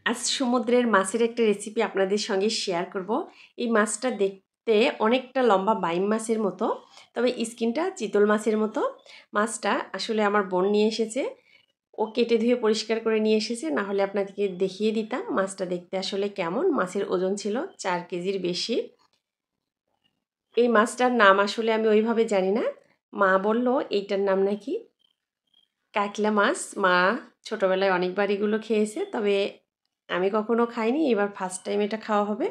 আজ সমুদ্রের মাছের একটা রেসিপি আপনাদের সঙ্গে শেয়ার করব। এই মাছটা দেখতে অনেকটা লম্বা বাইম মাছের মতো, তবে স্কিনটা চিতল মাছের মতো। মাছটা আসলে আমার বোন নিয়ে এসেছে, ও কেটে ধুয়ে পরিষ্কার করে নিয়ে এসেছে, না হলে আপনাদেরকে দেখিয়ে দিতাম মাছটা দেখতে আসলে কেমন। মাছের ওজন ছিল 4 কেজির বেশি। এই মাছটার নাম আসলে আমি ওইভাবে জানি না, মা বলল এইটার নাম নাকি কাতলা মাছ। মা ছোটোবেলায় অনেকবার এগুলো খেয়েছে, তবে আমি কখনো খাইনি, এবার ফার্স্ট টাইম এটা খাওয়া হবে।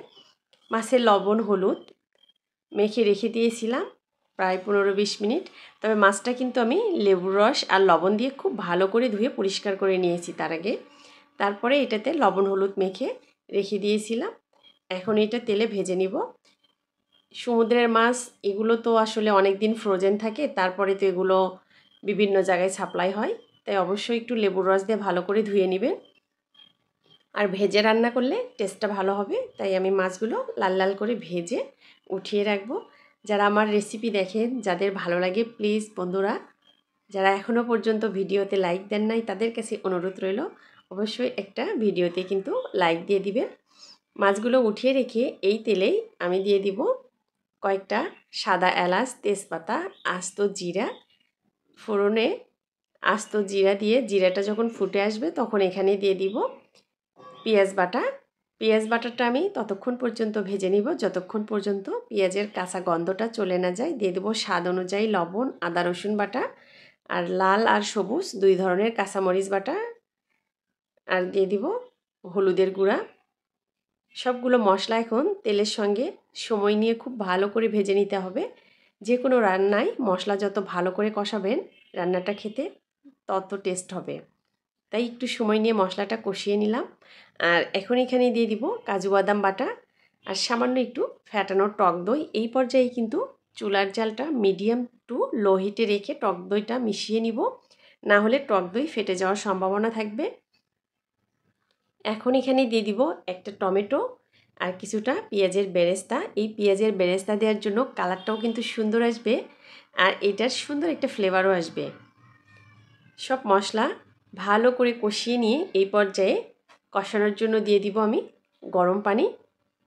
মাছের লবণ হলুদ মেখে রেখে দিয়েছিলাম প্রায় 15-20 মিনিট। তবে মাছটা কিন্তু আমি লেবুর রস আর লবণ দিয়ে খুব ভালো করে ধুয়ে পরিষ্কার করে নিয়েছি তার আগে। তারপরে এটাতে লবণ হলুদ মেখে রেখে দিয়েছিলাম। এখন এটা তেলে ভেজে নিব। সমুদ্রের মাছ এগুলো তো আসলে অনেক দিন ফ্রোজেন থাকে, তারপরে তো এগুলো বিভিন্ন জায়গায় সাপ্লাই হয়, তাই অবশ্যই একটু লেবুর রস দিয়ে ভালো করে ধুয়ে নেবেন। আর ভেজে রান্না করলে টেস্টটা ভালো হবে, তাই আমি মাছগুলো লাল লাল করে ভেজে উঠিয়ে রাখবো। যারা আমার রেসিপি দেখেন, যাদের ভালো লাগে, প্লিজ বন্ধুরা যারা এখনও পর্যন্ত ভিডিওতে লাইক দেন নাই, তাদের কাছে অনুরোধ রইল অবশ্যই একটা ভিডিওতে কিন্তু লাইক দিয়ে দিবেন। মাছগুলো উঠিয়ে রেখে এই তেলেই আমি দিয়ে দিব কয়েকটা সাদা এলাচ, তেজপাতা, আস্ত জিরা। ফোড়নে আস্ত জিরা দিয়ে জিরাটা যখন ফুটে আসবে তখন এখানে দিয়ে দিব পেঁয়াজ বাটা। পেঁয়াজ বাটাটা আমি ততক্ষণ পর্যন্ত ভেজে নিব যতক্ষণ পর্যন্ত পেঁয়াজের কাঁচা গন্ধটা চলে না যায়। দিয়ে দেবো স্বাদ অনুযায়ী লবণ, আদা রসুন বাটা, আর লাল আর সবুজ 2 ধরনের কাঁচামরিচ বাটা, আর দিয়ে দিব হলুদের গুঁড়া। সবগুলো মশলা এখন তেলের সঙ্গে সময় নিয়ে খুব ভালো করে ভেজে নিতে হবে। যে কোনো রান্নায় মশলা যত ভালো করে কষাবেন রান্নাটা খেতে তত টেস্ট হবে, তাই একটু সময় নিয়ে মশলাটা কষিয়ে নিলাম। আর এখন এখানে দিয়ে দিব কাজু বাদাম বাটা আর সামান্য একটু ফ্যাটানো টক দই। এই পর্যায়ে কিন্তু চুলার জালটা মিডিয়াম টু লো হিটে রেখে টক দইটা মিশিয়ে নিব, না হলে টক দই ফেটে যাওয়ার সম্ভাবনা থাকবে। এখন এখানে দিয়ে দিব একটা টমেটো আর কিছুটা পেঁয়াজের বেরেস্তা। এই পেঁয়াজের বেরেস্তা দেওয়ার জন্য কালারটাও কিন্তু সুন্দর আসবে, আর এটার সুন্দর একটা ফ্লেভারও আসবে। সব মশলা ভালো করে কষিয়ে নিয়ে এই পর্যায়ে কষানোর জন্য দিয়ে দিব আমি গরম পানি।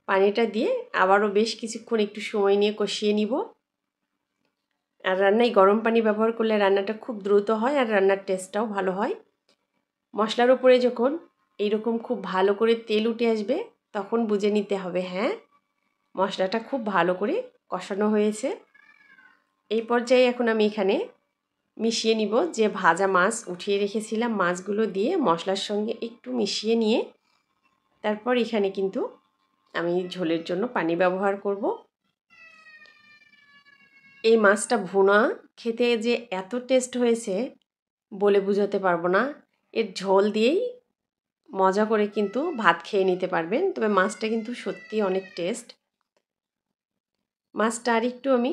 পানিটা দিয়ে আবারও বেশ কিছুক্ষণ একটু সময় নিয়ে কষিয়ে নিব। আর রান্নায় গরম পানি ব্যবহার করলে রান্নাটা খুব দ্রুত হয় আর রান্নার টেস্টটাও ভালো হয়। মশলার উপরে যখন এইরকম খুব ভালো করে তেল উঠে আসবে তখন বুঝে নিতে হবে হ্যাঁ মশলাটা খুব ভালো করে কষানো হয়েছে। এই পর্যায়ে এখন আমি এখানে মিশিয়ে নিব যে ভাজা মাছ উঠিয়ে রেখেছিলাম, মাছগুলো দিয়ে মশলার সঙ্গে একটু মিশিয়ে নিয়ে তারপর এখানে কিন্তু আমি ঝোলের জন্য পানি ব্যবহার করব। এই মাছটা ভুনা খেতে যে এত টেস্ট হয়েছে বলে বোঝাতে পারবো না। এর ঝোল দিয়েই মজা করে কিন্তু ভাত খেয়ে নিতে পারবেন, তবে মাছটা কিন্তু সত্যি অনেক টেস্ট। মাছটা আর একটু আমি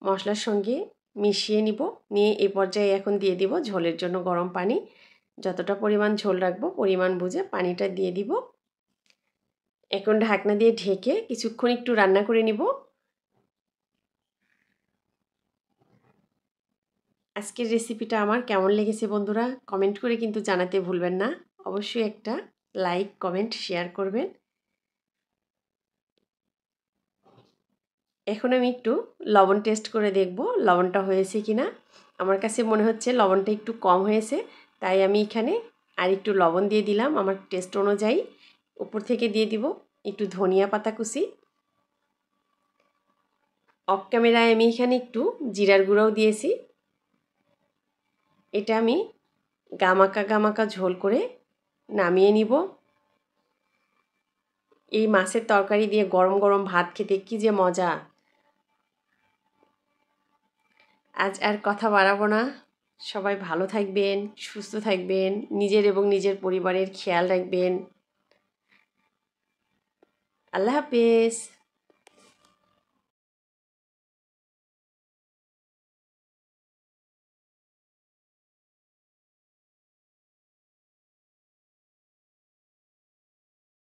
মশলার সঙ্গে মিশিয়ে নিব, নিয়ে এই পর্যায়ে এখন দিয়ে দিব ঝোলের জন্য গরম পানি। যতটা পরিমাণ ঝোল রাখবো পরিমাণ বুঝে পানিটা দিয়ে দিব। এখন ঢাকনা দিয়ে ঢেকে কিছুক্ষণ একটু রান্না করে নিব। আজকের রেসিপিটা আমার কেমন লেগেছে বন্ধুরা কমেন্ট করে কিন্তু জানাতে ভুলবেন না। অবশ্যই একটা লাইক, কমেন্ট, শেয়ার করবেন। এখন আমি একটু লবণ টেস্ট করে দেখব লবণটা হয়েছে কি না। আমার কাছে মনে হচ্ছে লবণটা একটু কম হয়েছে, তাই আমি এখানে আর একটু লবণ দিয়ে দিলাম আমার টেস্ট অনুযায়ী। উপর থেকে দিয়ে দিব একটু ধনিয়া পাতা কুচি। অফ ক্যামেরায় আমি এখানে একটু জিরার গুঁড়াও দিয়েছি। এটা আমি গামাকা গামাকা ঝোল করে নামিয়ে নিব। এই মাছের তরকারি দিয়ে গরম গরম ভাত খেতে কি যে মজা। আজ আর কথা বাড়াবো না, সবাই ভালো থাকবেন, সুস্থ থাকবেন, নিজের এবং নিজের পরিবারের খেয়াল রাখবেন। আল্লাহ হাফেজ।